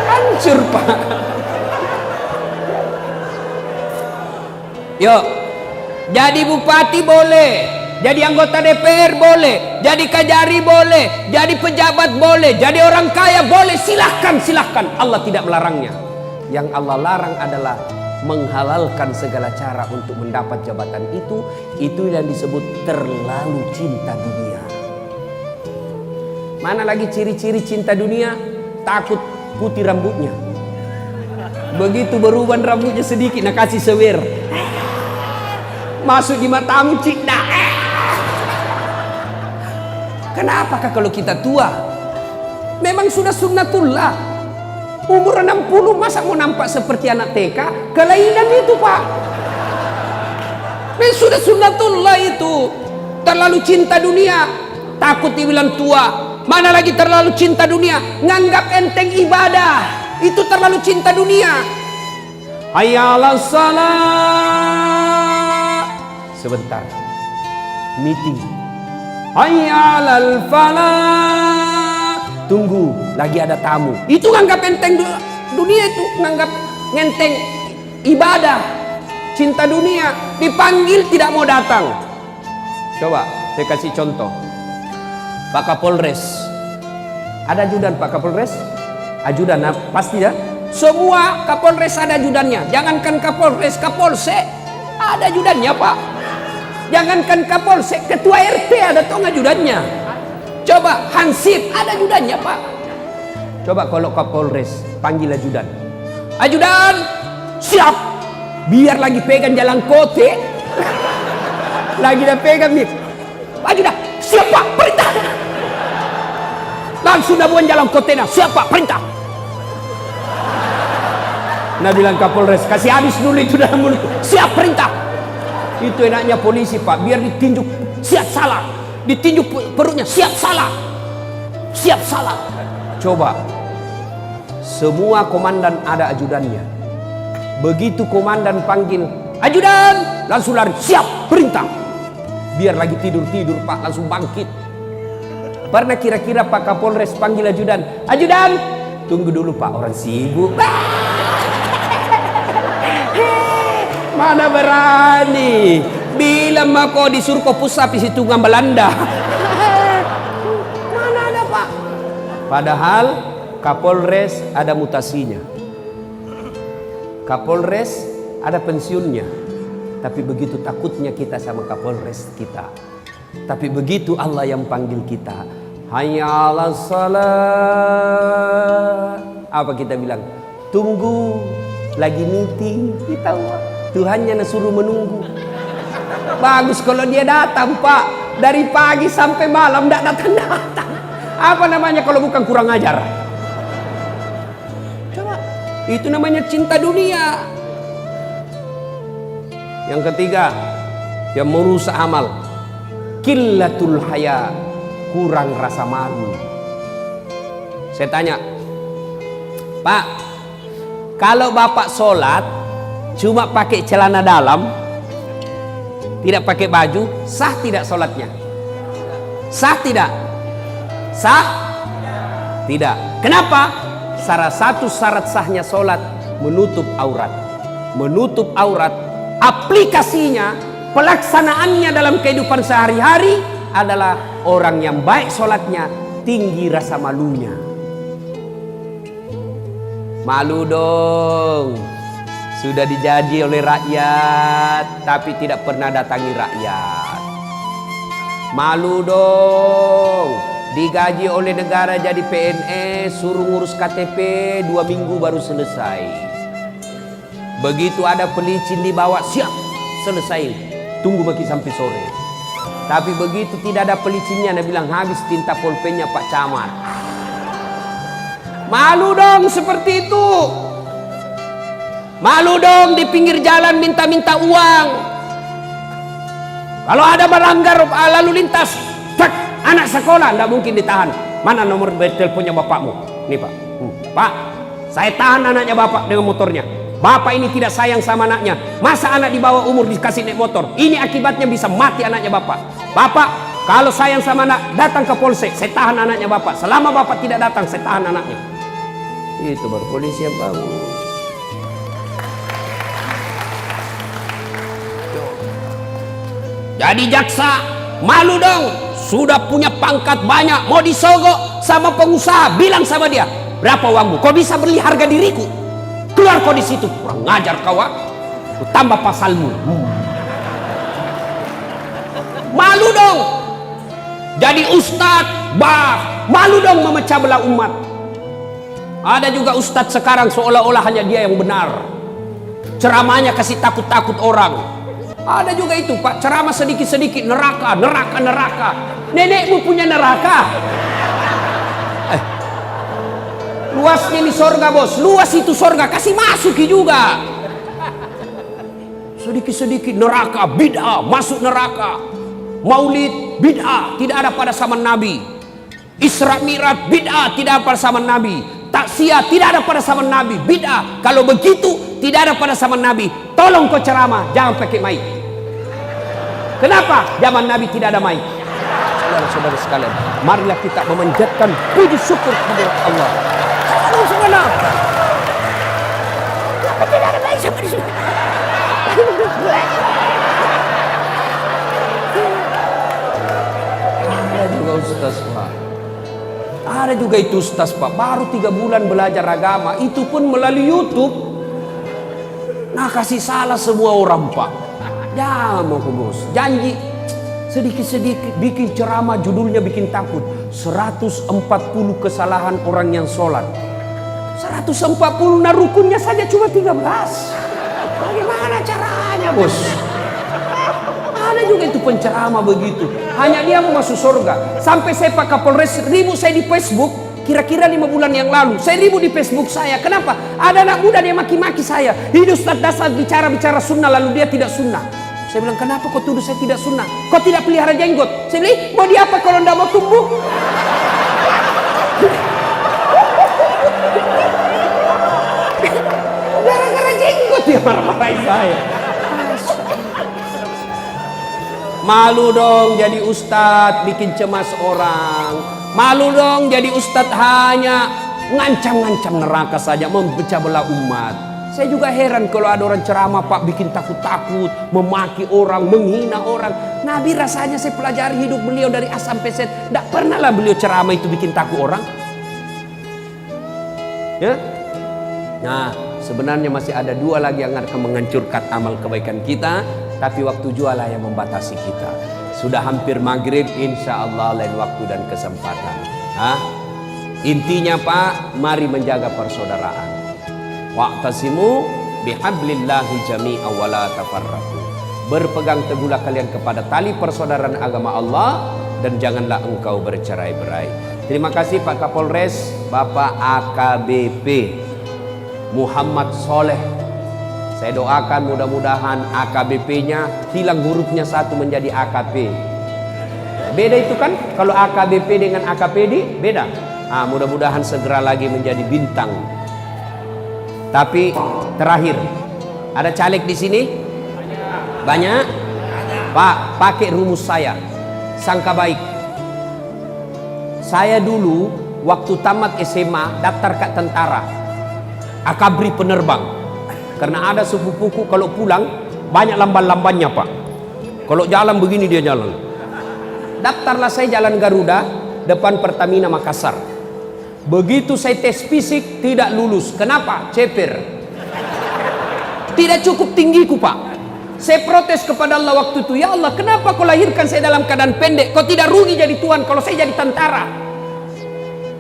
Hancur Pak. Yuk, jadi bupati boleh, jadi anggota DPR boleh, jadi kajari boleh, jadi pejabat boleh, jadi orang kaya boleh. Silahkan, silahkan. Allah tidak melarangnya. Yang Allah larang adalah menghalalkan segala cara untuk mendapat jabatan itu. Itu yang disebut terlalu cinta dunia. Mana lagi ciri-ciri cinta dunia? Takut putih rambutnya. Begitu beruban rambutnya sedikit, nak kasih sewer. Masuk di matamu cinta. Kenapakah kalau kita tua? Memang sudah sunnatullah. Umur 60 masa mau nampak seperti anak TK? Kelainan itu Pak. Memang sudah sunnatullah itu. Terlalu cinta dunia, takut dibilang tua. Mana lagi terlalu cinta dunia, nganggap enteng ibadah. Itu terlalu cinta dunia. Hayya 'alas salat. Sebentar, meeting. Hayya 'alal falah. Tunggu, lagi ada tamu. Itu nganggap enteng dunia, itu nganggap enteng ibadah. Cinta dunia, dipanggil tidak mau datang. Coba saya kasih contoh. Pak Kapolres, ada ajudan Pak Kapolres? Ajudan pasti ya. Semua Kapolres ada ajudannya. Jangankan Kapolres, Kapolsek ada ajudannya Pak. Jangankan Kapolsek, ketua RT ada toh ajudannya. Coba Hansip ada ajudannya Pak. Coba kalau Kapolres panggil ajudan. Ajudan, siap. Biar lagi pegang jalan kote. Lagi dah pegang nih. Ajudan, siap Pak, perintah. Langsung dah buang jalan kote dah. Siap Pak, perintah. Nah bilang Kapolres, kasih habis dulu itu dalam mulut. Siap, perintah. Itu enaknya polisi Pak, biar ditinjuk siap salah, ditinjuk perutnya siap salah, siap salah. Coba, semua komandan ada ajudannya. Begitu komandan panggil ajudan, langsung lari siap perintah. Biar lagi tidur Pak, langsung bangkit. Pernah kira-kira Pak Kapolres panggil ajudan, ajudan, tunggu dulu Pak, orang sibuk. Mana berani bila mako disuruh kau pusat di situ Belanda. Mana ada Pak? Padahal Kapolres ada mutasinya, Kapolres ada pensiunnya. Tapi begitu takutnya kita sama Kapolres kita. Tapi begitu Allah yang panggil kita, hayya 'alas salat, apa kita bilang? Tunggu, lagi meeting. Kita Tuhannya suruh menunggu. Bagus kalau dia datang Pak, dari pagi sampai malam tidak datang-datang. Apa namanya kalau bukan kurang ajar? Coba, itu namanya cinta dunia. Yang ketiga, yang merusak amal, qillatul haya, kurang rasa malu. Saya tanya, Pak, kalau Bapak sholat cuma pakai celana dalam, tidak pakai baju, sah tidak sholatnya? Sah tidak? Sah? Tidak. Kenapa? Salah satu syarat sahnya sholat menutup aurat. Menutup aurat, aplikasinya, pelaksanaannya dalam kehidupan sehari-hari adalah orang yang baik sholatnya, tinggi rasa malunya. Malu dong. Sudah dijaji oleh rakyat, tapi tidak pernah datangi rakyat. Malu dong. Digaji oleh negara jadi PNS, suruh ngurus KTP 2 minggu baru selesai. Begitu ada pelicin dibawa, siap, selesai. Tunggu bagi sampai sore. Tapi begitu tidak ada pelicinnya, dia bilang habis tinta pulpennya Pak Camat. Malu dong seperti itu. Malu dong di pinggir jalan minta-minta uang. Kalau ada melanggar lalu lintas, cek anak sekolah, tidak mungkin ditahan. Mana nomor teleponnya bapakmu? Nih Pak. Pak, saya tahan anaknya bapak dengan motornya. Bapak ini tidak sayang sama anaknya. Masa anak di bawah umur dikasih naik motor? Ini akibatnya bisa mati anaknya bapak. Bapak, kalau sayang sama anak, datang ke polsek. Saya tahan anaknya bapak. Selama bapak tidak datang, saya tahan anaknya. Itu baru polisi yang bagus. Jadi jaksa, malu dong. Sudah punya pangkat banyak, mau disogok sama pengusaha. Bilang sama dia, berapa uangmu? Kau bisa beli harga diriku? Keluar kau di situ. Kurang ngajar kau, tambah pasalmu. Malu dong. Jadi ustadz, malu dong memecah belah umat. Ada juga ustadz sekarang seolah-olah hanya dia yang benar. Ceramahnya kasih takut-takut orang. Ada juga itu pak, ceramah sedikit-sedikit neraka. Nenekmu punya neraka. Luasnya ini sorga bos, luas itu sorga, kasih masuki juga. Sedikit-sedikit neraka, bid'ah, masuk neraka. Maulid, bid'ah, tidak ada pada zaman Nabi. Isra Mi'raj, bid'ah, tidak ada pada zaman Nabi. Taksiyah, tidak ada pada zaman Nabi, bid'ah. Kalau begitu, tidak ada pada zaman Nabi. Tolong kau ceramah, jangan pakai mic. Kenapa? Zaman Nabi tidak ada mic. Saudara-saudara sekalian, marilah kita memanjatkan puji syukur kepada Allah. Kenapa tidak ada mic sampai di sini? Ada juga ustaz pak. Ada juga itu ustaz pak. Baru 3 bulan belajar agama, itu pun melalui YouTube. Nah kasih salah semua orang pak. Jangan mau bos. Janji sedikit-sedikit bikin ceramah, judulnya bikin takut. 140 kesalahan orang yang sholat. 140, nah rukunnya saja cuma 13. Bagaimana caranya bos? Ada juga itu penceramah begitu. Hanya dia mau masuk surga. Sampai saya Pak Kapolres ribut saya di Facebook. Kira-kira 5 bulan yang lalu saya ribut di Facebook saya. Kenapa? Ada anak muda dia maki-maki saya. Ini Ustaz dasar bicara sunnah lalu dia tidak sunnah. Saya bilang, kenapa kau tuduh saya tidak sunnah? Kau tidak pelihara jenggot. Saya bilang, mau dia apa kalau tidak mau tumbuh? Gara-gara jenggot dia marah-marahin saya. Malu dong jadi ustadz bikin cemas orang. Malu dong jadi ustadz hanya ngancam-ngancam neraka saja, memecah belah umat. Saya juga heran kalau ada orang ceramah pak bikin takut-takut, memaki orang, menghina orang. Nabi rasanya saya pelajari hidup beliau dari A sampai Z. Tidak pernah lah beliau ceramah itu bikin takut orang. Ya? Nah sebenarnya masih ada 2 lagi yang akan menghancurkan amal kebaikan kita. Tapi waktu jualah yang membatasi kita. Sudah hampir maghrib, insya Allah lain waktu dan kesempatan. Intinya pak, mari menjaga persaudaraan. Wa'tasimu bihablillahi jami'a wa la tafarraqu. Berpegang teguhlah kalian kepada tali persaudaraan agama Allah dan janganlah engkau bercerai-berai. Terima kasih Pak Kapolres, Bapak AKBP Muhammad Soleh. Saya doakan mudah-mudahan AKBP-nya hilang hurufnya 1 menjadi AKP. Beda itu kan? Kalau AKBP dengan AKPD beda. Mudah-mudahan segera lagi menjadi bintang. Tapi terakhir, ada caleg di sini? Banyak? Pak, pakai rumus saya. Sangka baik. Saya dulu waktu tamat SMA daftar ke tentara. Akabri penerbang. Karena ada sepupuku kalau pulang banyak lamban-lambannya pak. Kalau jalan begini dia jalan. Daftarlah saya jalan Garuda depan Pertamina Makassar. Begitu saya tes fisik tidak lulus. Kenapa? Ceper. Tidak cukup tinggiku pak. Saya protes kepada Allah waktu itu. Ya Allah, kenapa kau lahirkan saya dalam keadaan pendek? Kau tidak rugi jadi tuan kalau saya jadi tentara.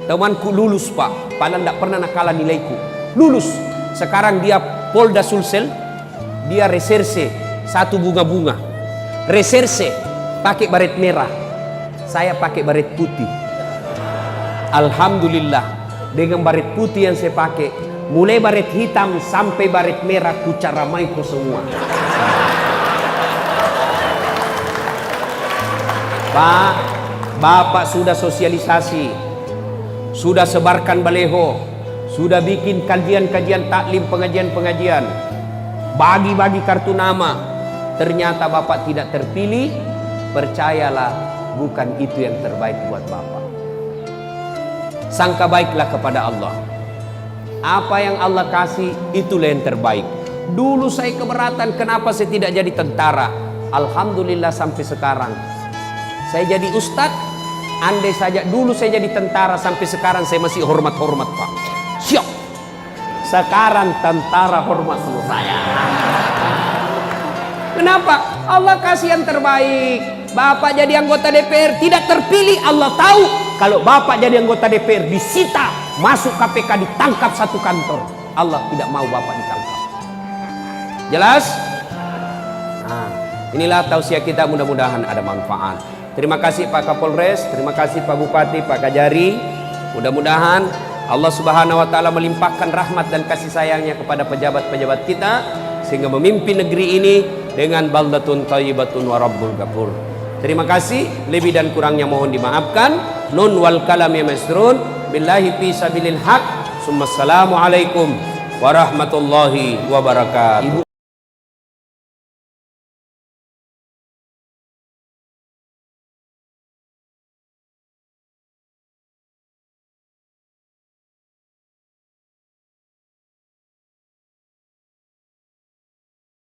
Temanku lulus pak. Padahal tidak pernah nakalan nilaiku. Lulus. Sekarang dia Polda Sulsel. Dia reserse 1 bunga-bunga. Reserse pakai baret merah. Saya pakai baret putih. Alhamdulillah, dengan baret putih yang saya pakai, mulai baret hitam sampai baret merah ku caramai kau semua. Pak, Bapak sudah sosialisasi, sudah sebarkan baleho, sudah bikin kajian-kajian taklim, pengajian-pengajian, bagi-bagi kartu nama, ternyata Bapak tidak terpilih, percayalah bukan itu yang terbaik buat Bapak. Sangka baiklah kepada Allah. Apa yang Allah kasih itulah yang terbaik. Dulu saya keberatan kenapa saya tidak jadi tentara. Alhamdulillah sampai sekarang saya jadi ustadz. Andai saja dulu saya jadi tentara, sampai sekarang saya masih hormat-hormat Pak. Siap. Sekarang tentara hormat sama saya. Kenapa? Allah kasih yang terbaik. Bapak jadi anggota DPR tidak terpilih, Allah tahu. Kalau Bapak jadi anggota DPR disita, masuk KPK, ditangkap satu kantor. Allah tidak mau Bapak ditangkap. Jelas? Nah, inilah tausiah kita, mudah-mudahan ada manfaat. Terima kasih Pak Kapolres, terima kasih Pak Bupati, Pak Kajari. Mudah-mudahan Allah Subhanahu wa taala melimpahkan rahmat dan kasih sayangnya kepada pejabat-pejabat kita sehingga memimpin negeri ini dengan baldatun thayyibatun wa rabbul ghafur. Terima kasih, lebih dan kurangnya mohon dimaafkan. Nun wal kalam ya masrun billahi fi sabilil haq. Assalamualaikum warahmatullahi wabarakatuh.